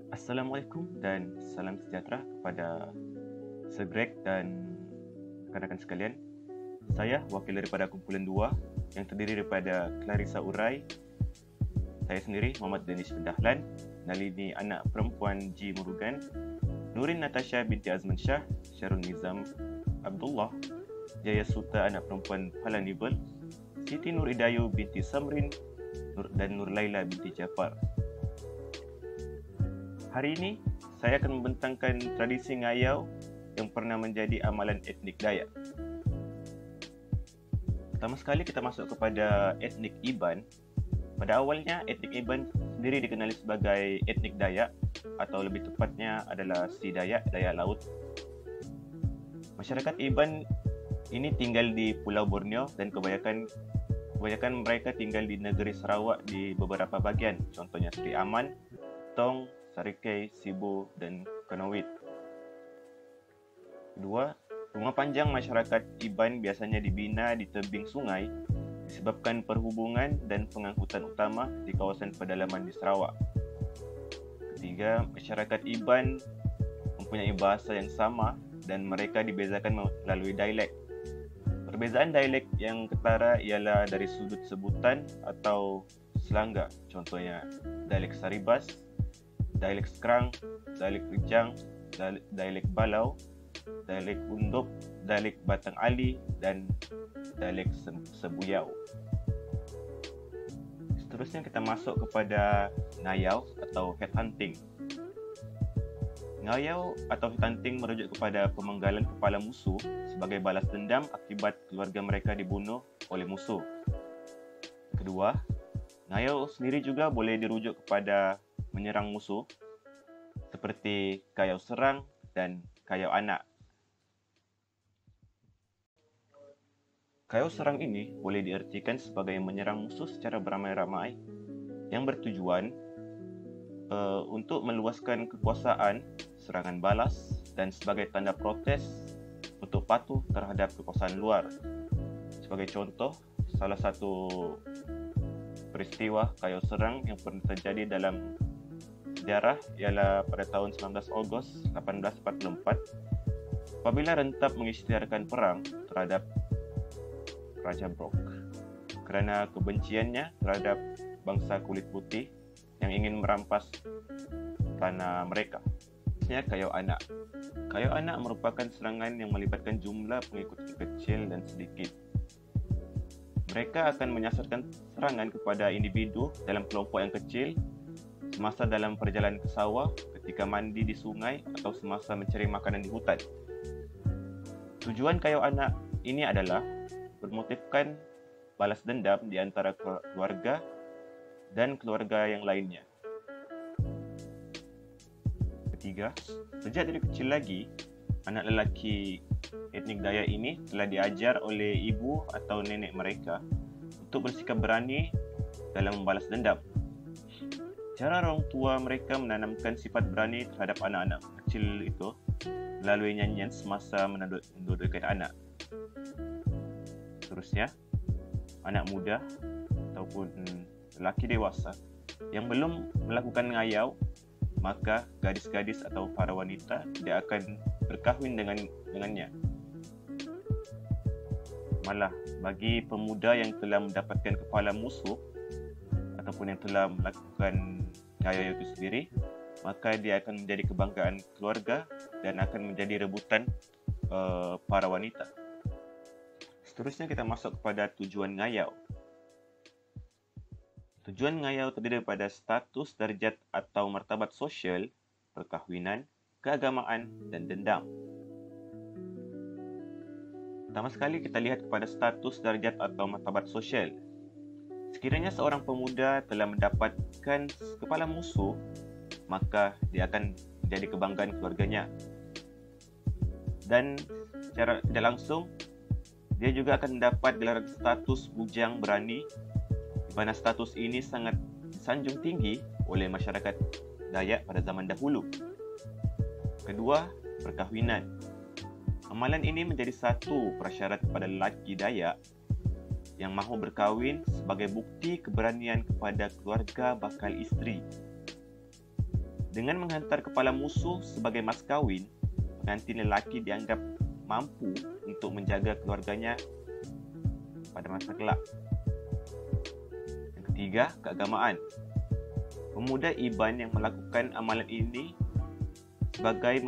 Assalamualaikum dan salam sejahtera kepada Sir Greg dan rakan-rakan sekalian. Saya wakil daripada kumpulan 2 yang terdiri daripada Clarissa Urai, saya sendiri Muhammad Danish bin Dahlan, Nalini anak perempuan G. Murugan, Nurin Natasha binti Azman Shah, Syarul Nizam Abdullah, Jaya Suta anak perempuan Palan Nibel, Siti Nur Idayu binti Samrin dan Nur Laila binti Jafar. Hari ini, saya akan membentangkan tradisi ngayau yang pernah menjadi amalan etnik Dayak. Pertama sekali kita masuk kepada etnik Iban. Pada awalnya, etnik Iban sendiri dikenali sebagai etnik Dayak atau lebih tepatnya adalah Si Dayak, Dayak Laut. Masyarakat Iban ini tinggal di Pulau Borneo dan kebanyakan mereka tinggal di negeri Sarawak di beberapa bahagian, contohnya Seri Aman, Tong, Sarikei, Sibu, dan Kanowit. Kedua, rumah panjang masyarakat Iban biasanya dibina di tebing sungai disebabkan perhubungan dan pengangkutan utama di kawasan pedalaman di Sarawak. Ketiga, masyarakat Iban mempunyai bahasa yang sama dan mereka dibezakan melalui dialek. Perbezaan dialek yang ketara ialah dari sudut sebutan atau selangga, contohnya dialek Saribas, dialek Skrang, dialek Rejang, dialek Balau, dialek Undup, dialek Batang Ali, dan dialek Sebuyau. Seterusnya kita masuk kepada ngayau atau headhunting. Ngayau atau headhunting merujuk kepada pemenggalan kepala musuh sebagai balas dendam akibat keluarga mereka dibunuh oleh musuh. Kedua, ngayau sendiri juga boleh dirujuk kepada menyerang musuh seperti kayau serang dan kayau anak. Kayau serang ini boleh diartikan sebagai menyerang musuh secara beramai-ramai yang bertujuan untuk meluaskan kekuasaan, serangan balas dan sebagai tanda protes untuk patuh terhadap kekuasaan luar. Sebagai contoh, salah satu peristiwa kayau serang yang pernah terjadi dalam sejarah ialah pada tahun 19 Ogos 1844 apabila Rentap mengisytiharkan perang terhadap Raja Brok kerana kebenciannya terhadap bangsa kulit putih yang ingin merampas tanah mereka. Kayau anak. Kayau anak merupakan serangan yang melibatkan jumlah pengikut kecil dan sedikit. Mereka akan menyasarkan serangan kepada individu dalam kelompok yang kecil semasa dalam perjalanan ke sawah, ketika mandi di sungai atau semasa mencari makanan di hutan. Tujuan kayau anak ini adalah bermotifkan balas dendam di antara keluarga dan keluarga yang lainnya. Ketiga, sejak dari kecil lagi, anak lelaki etnik Dayak ini telah diajar oleh ibu atau nenek mereka untuk bersikap berani dalam membalas dendam. Cara orang tua mereka menanamkan sifat berani terhadap anak-anak kecil itu melalui nyanyian semasa menodaikan anak. Seterusnya, anak muda ataupun lelaki dewasa yang belum melakukan ngayau, maka gadis-gadis atau para wanita tidak akan berkahwin dengannya. Malah, bagi pemuda yang telah mendapatkan kepala musuh ataupun yang telah melakukan ngayau itu sendiri, maka dia akan menjadi kebanggaan keluarga dan akan menjadi rebutan para wanita. Seterusnya kita masuk kepada tujuan ngayau. Tujuan ngayau terdiri pada status, darjat atau martabat sosial, perkahwinan, keagamaan, dan dendam. Pertama sekali kita lihat kepada status, darjat atau martabat sosial. Sekiranya seorang pemuda telah mendapatkan kepala musuh, maka dia akan menjadi kebanggaan keluarganya. Dan secara tidak langsung, dia juga akan mendapat gelaran status bujang berani, di mana status ini sangat disanjung tinggi oleh masyarakat Dayak pada zaman dahulu. Kedua, perkahwinan. Amalan ini menjadi satu prasyarat kepada lelaki Dayak yang mahu berkahwin sebagai bukti keberanian kepada keluarga bakal isteri. Dengan menghantar kepala musuh sebagai mas kawin, pengantin lelaki dianggap mampu untuk menjaga keluarganya pada masa kelak. Yang ketiga, keagamaan. Pemuda Iban yang melakukan amalan ini sebagai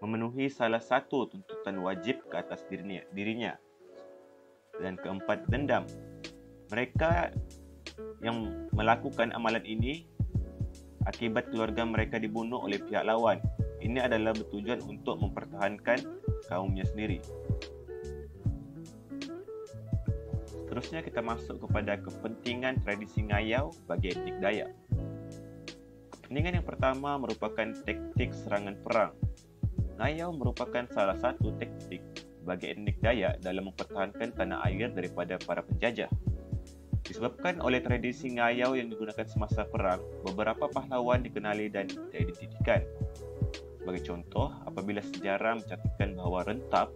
memenuhi salah satu tuntutan wajib ke atas dirinya. Dan keempat, dendam. Mereka yang melakukan amalan ini akibat keluarga mereka dibunuh oleh pihak lawan. Ini adalah bertujuan untuk mempertahankan kaumnya sendiri. Seterusnya kita masuk kepada kepentingan tradisi ngayau bagi etnik Dayak. Kepentingan yang pertama merupakan taktik serangan perang. Ngayau merupakan salah satu taktik bagi etnik Dayak dalam mempertahankan tanah air daripada para penjajah. Disebabkan oleh tradisi ngayau yang digunakan semasa perang, beberapa pahlawan dikenali dan diidentikan. Sebagai contoh, apabila sejarah mencatatkan bahawa Rentap,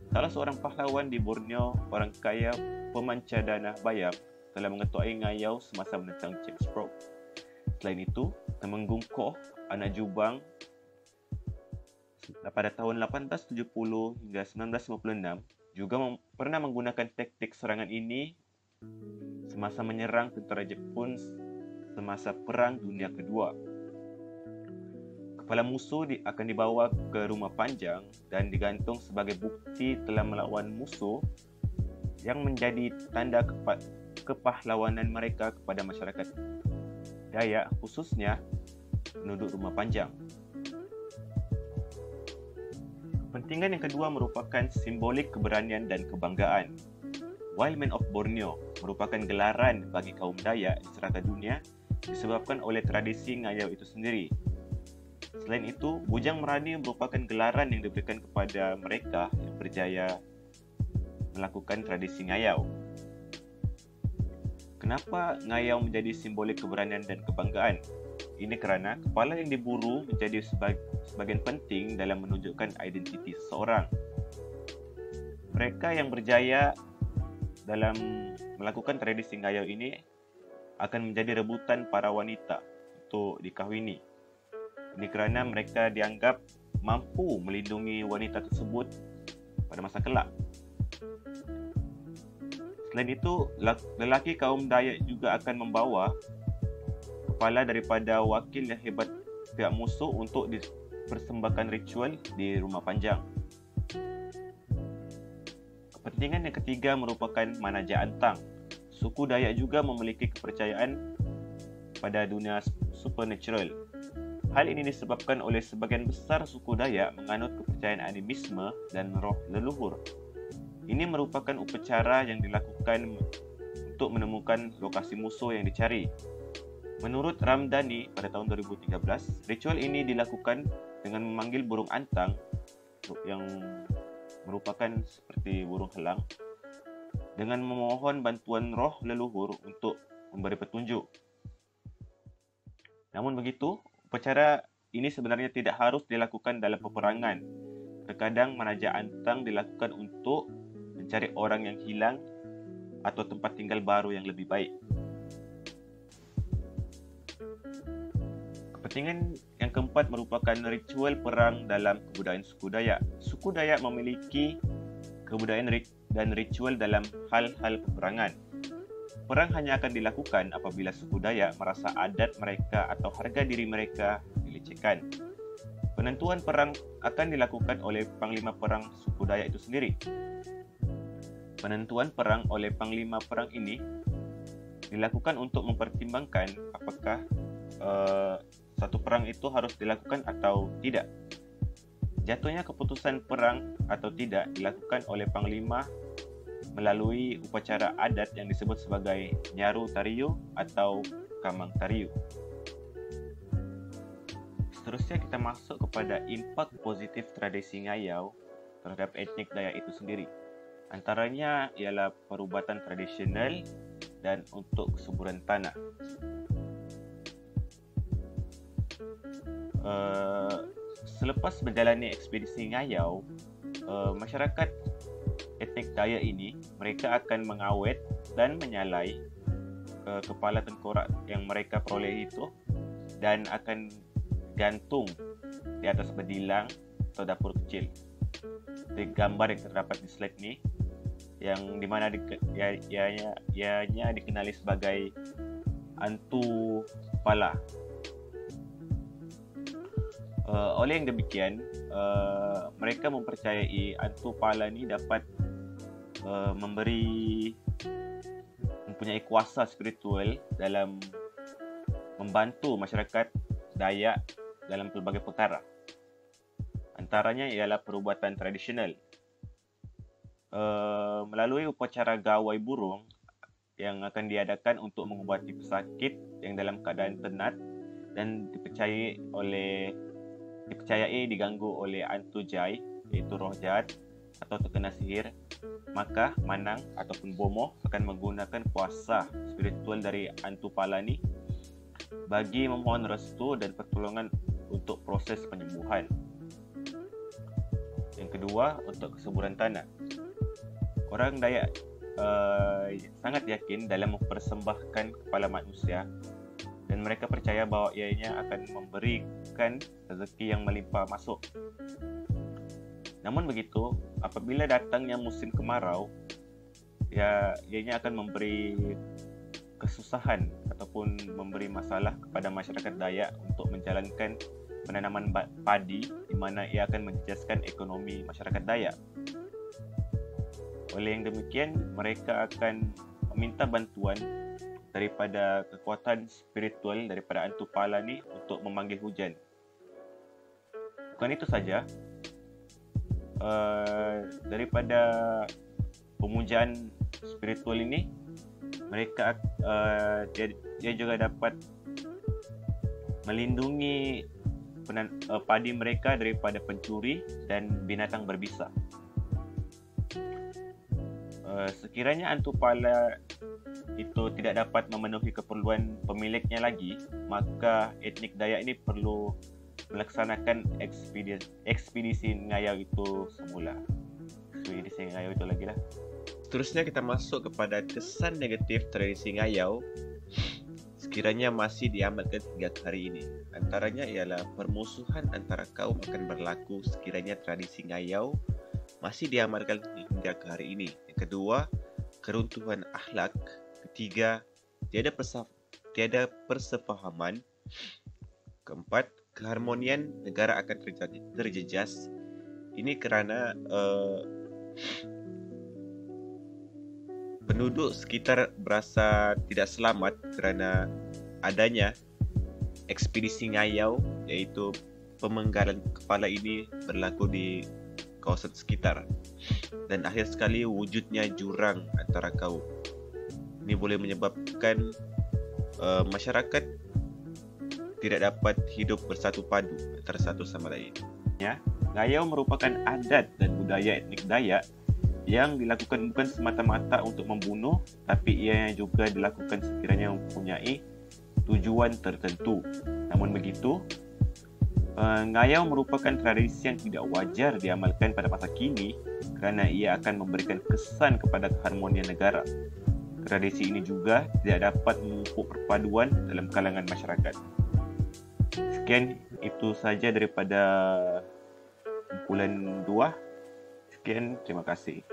salah seorang pahlawan di Borneo, orang kaya pemancar dana Bayam, telah mengetuai ngayau semasa menentang James Brooke. Selain itu, Temenggung Koh, anak Jubang, pada tahun 1870 hingga 1956, juga pernah menggunakan taktik serangan ini semasa menyerang tentera Jepun semasa Perang Dunia Kedua. Kepala musuh akan dibawa ke rumah panjang dan digantung sebagai bukti telah melawan musuh, yang menjadi tanda kepahlawanan mereka kepada masyarakat Dayak, khususnya penduduk rumah panjang. Kepentingan yang kedua merupakan simbolik keberanian dan kebanggaan. Wild Man of Borneo merupakan gelaran bagi kaum Dayak di serata dunia disebabkan oleh tradisi ngayau itu sendiri. Selain itu, Bujang Merani merupakan gelaran yang diberikan kepada mereka yang berjaya melakukan tradisi ngayau. Kenapa ngayau menjadi simbolik keberanian dan kebanggaan? Ini kerana kepala yang diburu menjadi sebagian penting dalam menunjukkan identiti seseorang. Mereka yang berjaya dalam melakukan tradisi ngayau ini akan menjadi rebutan para wanita untuk dikahwini. Ini kerana mereka dianggap mampu melindungi wanita tersebut pada masa kelak. Selain itu, lelaki kaum Dayak juga akan membawa kepala daripada wakil yang hebat pihak musuh untuk dipersembahkan ritual di rumah panjang. Kepentingan yang ketiga merupakan manaja antang. Suku Dayak juga memiliki kepercayaan pada dunia supernatural. Hal ini disebabkan oleh sebagian besar suku Dayak menganut kepercayaan animisme dan roh leluhur. Ini merupakan upacara yang dilakukan untuk menemukan lokasi musuh yang dicari. Menurut Ramdhani pada tahun 2013, ritual ini dilakukan dengan memanggil burung antang yang merupakan seperti burung helang dengan memohon bantuan roh leluhur untuk memberi petunjuk. Namun begitu, upacara ini sebenarnya tidak harus dilakukan dalam peperangan. Terkadang manaja antang dilakukan untuk mencari orang yang hilang atau tempat tinggal baru yang lebih baik. Kepentingan yang keempat merupakan ritual perang dalam kebudayaan suku Dayak. Suku Dayak memiliki kebudayaan dan ritual dalam hal-hal peperangan. Perang hanya akan dilakukan apabila suku Dayak merasa adat mereka atau harga diri mereka dilecehkan. Penentuan perang akan dilakukan oleh Panglima Perang suku Dayak itu sendiri. Penentuan perang oleh Panglima Perang ini dilakukan untuk mempertimbangkan apakah satu perang itu harus dilakukan atau tidak. Jatuhnya keputusan perang atau tidak dilakukan oleh Panglima melalui upacara adat yang disebut sebagai Nyaru Tariu atau Kamang Tariu. Seterusnya kita masuk kepada impak positif tradisi ngayau terhadap etnik Dayak itu sendiri. Antaranya ialah perubatan tradisional dan untuk kesuburan tanah. Selepas menjalani ekspedisi ngayau, masyarakat etnik Dayak ini mereka akan mengawet dan menyalai kepala tengkorak yang mereka peroleh itu dan akan gantung di atas bedilang atau dapur kecil. Di gambar yang terdapat di slide ini, yang dimana ianya dikenali sebagai hantu kepala. Oleh yang demikian, mereka mempercayai hantu kepala ini dapat mempunyai kuasa spiritual dalam membantu masyarakat Dayak dalam pelbagai perkara. Antaranya ialah perubatan tradisional. Melalui upacara gawai burung yang akan diadakan untuk mengubati pesakit yang dalam keadaan penat dan dipercayai diganggu oleh hantu jai, iaitu roh jahat atau terkena sihir, maka Manang ataupun Bomoh akan menggunakan kuasa spiritual dari hantu kepala ni bagi memohon restu dan pertolongan untuk proses penyembuhan. Yang kedua, untuk kesuburan tanah. Orang Dayak sangat yakin dalam mempersembahkan kepala manusia dan mereka percaya bahawa ianya akan memberikan rezeki yang melimpah masuk. Namun begitu, apabila datangnya musim kemarau, ianya akan memberi kesusahan ataupun memberi masalah kepada masyarakat Dayak untuk menjalankan penanaman padi, di mana ia akan menjejaskan ekonomi masyarakat Dayak. Oleh yang demikian, mereka akan meminta bantuan daripada kekuatan spiritual daripada hantu kepala ni untuk memanggil hujan. Bukan itu saja, daripada pemujaan spiritual ini, mereka dia juga dapat melindungi padi mereka daripada pencuri dan binatang berbisa. Sekiranya hantu kepala itu tidak dapat memenuhi keperluan pemiliknya lagi, maka etnik Dayak ini perlu melaksanakan ekspedisi ngayau itu semula. Ekspedisi ngayau itu lagi lah. Seterusnya kita masuk kepada kesan negatif tradisi ngayau sekiranya masih diamalkan hingga ke hari ini. Antaranya ialah permusuhan antara kaum akan berlaku sekiranya tradisi ngayau masih diamalkan hingga ke hari ini. Yang kedua, keruntuhan akhlak. Ketiga, tiada persefahaman. Keempat, keharmonian negara akan terjejas. Ini kerana penduduk sekitar berasa tidak selamat kerana adanya ekspedisi ngayau, iaitu pemenggalan kepala ini berlaku di kawasan sekitar, dan akhir sekali wujudnya jurang antara kaum. Ini boleh menyebabkan masyarakat tidak dapat hidup bersatu padu antara satu sama lain. Ngayau merupakan adat dan budaya etnik Dayak yang dilakukan bukan semata-mata untuk membunuh, tapi ia juga dilakukan sekiranya mempunyai tujuan tertentu. Namun begitu, ngayau merupakan tradisi yang tidak wajar diamalkan pada masa kini kerana ia akan memberikan kesan kepada keharmonian negara. Tradisi ini juga tidak dapat memupuk perpaduan dalam kalangan masyarakat. Sekian itu saja daripada kumpulan 2. Sekian, terima kasih.